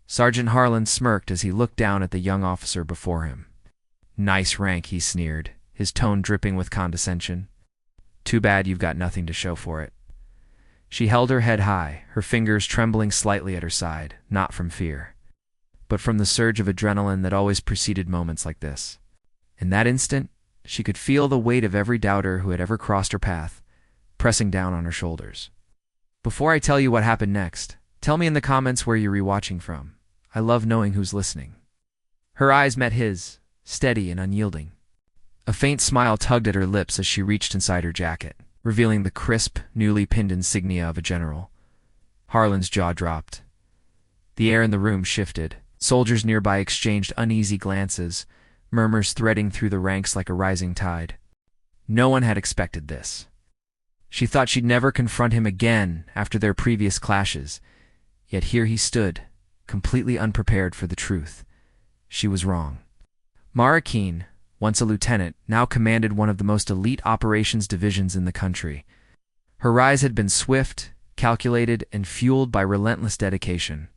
Sergeant Harlan smirked as he looked down at the young officer before him. "Nice rank," he sneered, his tone dripping with condescension. "Too bad you've got nothing to show for it." She held her head high, her fingers trembling slightly at her side, not from fear, but from the surge of adrenaline that always preceded moments like this. In that instant, she could feel the weight of every doubter who had ever crossed her path, pressing down on her shoulders. "Before I tell you what happened next, tell me in the comments where you're rewatching from. I love knowing who's listening." Her eyes met his, steady and unyielding. A faint smile tugged at her lips as she reached inside her jacket, revealing the crisp, newly pinned insignia of a general. Harlan's jaw dropped. The air in the room shifted. Soldiers nearby exchanged uneasy glances, murmurs threading through the ranks like a rising tide. No one had expected this. She thought she'd never confront him again after their previous clashes, yet here he stood, completely unprepared for the truth. She was wrong. Mara Keene, once a lieutenant, now commanded one of the most elite operations divisions in the country. Her rise had been swift, calculated, and fueled by relentless dedication.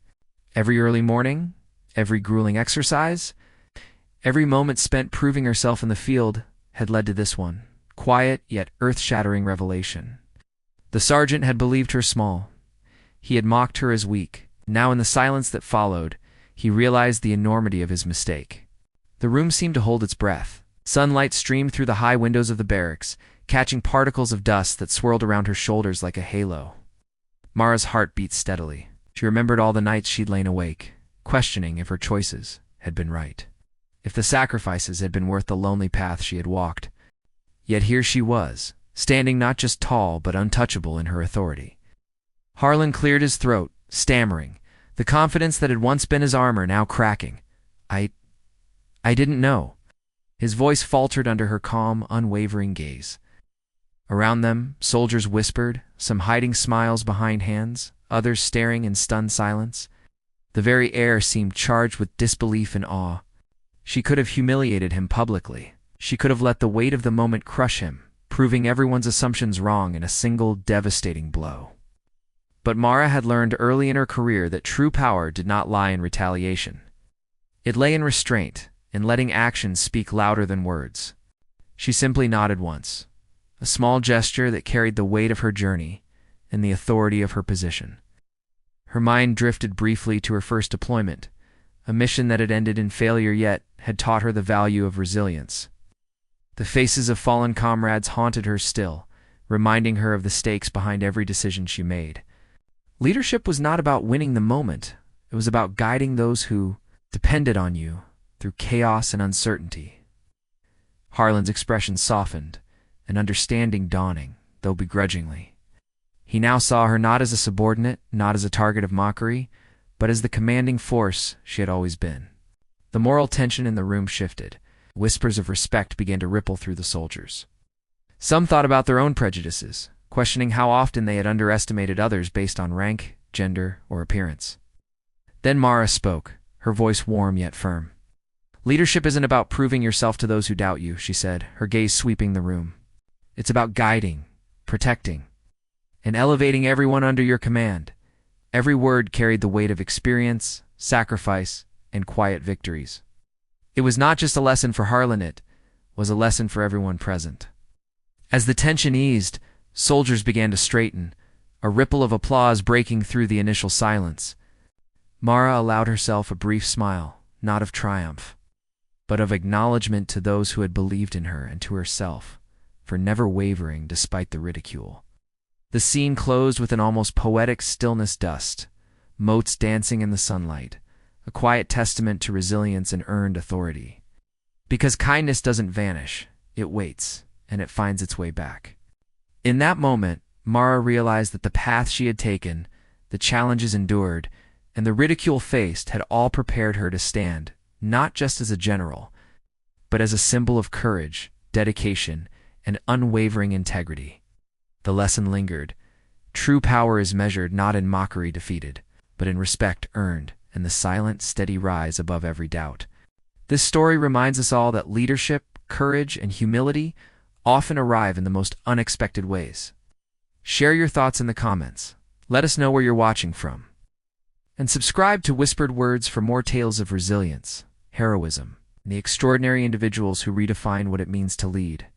Every early morning, every grueling exercise, every moment spent proving herself in the field had led to this one, quiet yet earth-shattering revelation. The sergeant had believed her small. He had mocked her as weak. Now in the silence that followed, he realized the enormity of his mistake. The room seemed to hold its breath. Sunlight streamed through the high windows of the barracks, catching particles of dust that swirled around her shoulders like a halo. Mara's heart beat steadily. She remembered all the nights she'd lain awake, questioning if her choices had been right, if the sacrifices had been worth the lonely path she had walked. Yet here she was, standing not just tall but untouchable in her authority. Harlan cleared his throat, stammering, the confidence that had once been his armor now cracking. I didn't know." His voice faltered under her calm, unwavering gaze. Around them, soldiers whispered, some hiding smiles behind hands, others staring in stunned silence. The very air seemed charged with disbelief and awe. She could have humiliated him publicly. She could have let the weight of the moment crush him, proving everyone's assumptions wrong in a single devastating blow. But Mara had learned early in her career that true power did not lie in retaliation. It lay in restraint, in letting actions speak louder than words. She simply nodded once, a small gesture that carried the weight of her journey and the authority of her position. Her mind drifted briefly to her first deployment, a mission that had ended in failure yet had taught her the value of resilience. The faces of fallen comrades haunted her still, reminding her of the stakes behind every decision she made. Leadership was not about winning the moment. It was about guiding those who depended on you through chaos and uncertainty. Harlan's expression softened, an understanding dawning, though begrudgingly. He now saw her not as a subordinate, not as a target of mockery, but as the commanding force she had always been. The moral tension in the room shifted. Whispers of respect began to ripple through the soldiers. Some thought about their own prejudices, questioning how often they had underestimated others based on rank, gender, or appearance. Then Mara spoke, her voice warm yet firm. "Leadership isn't about proving yourself to those who doubt you," she said, her gaze sweeping the room. "It's about guiding, protecting, and elevating everyone under your command." Every word carried the weight of experience, sacrifice, and quiet victories. It was not just a lesson for Harlan, it was a lesson for everyone present. As the tension eased, soldiers began to straighten, a ripple of applause breaking through the initial silence. Mara allowed herself a brief smile, not of triumph, but of acknowledgement to those who had believed in her and to herself, for never wavering despite the ridicule. The scene closed with an almost poetic stillness, dust, motes dancing in the sunlight, a quiet testament to resilience and earned authority. Because kindness doesn't vanish, it waits, and it finds its way back. In that moment, Mara realized that the path she had taken, the challenges endured, and the ridicule faced had all prepared her to stand, not just as a general, but as a symbol of courage, dedication, and unwavering integrity. The lesson lingered. True power is measured not in mockery defeated, but in respect earned, and the silent, steady rise above every doubt. This story reminds us all that leadership, courage, and humility often arrive in the most unexpected ways. Share your thoughts in the comments. Let us know where you're watching from. And subscribe to Whispered Words for more tales of resilience, heroism, and the extraordinary individuals who redefine what it means to lead.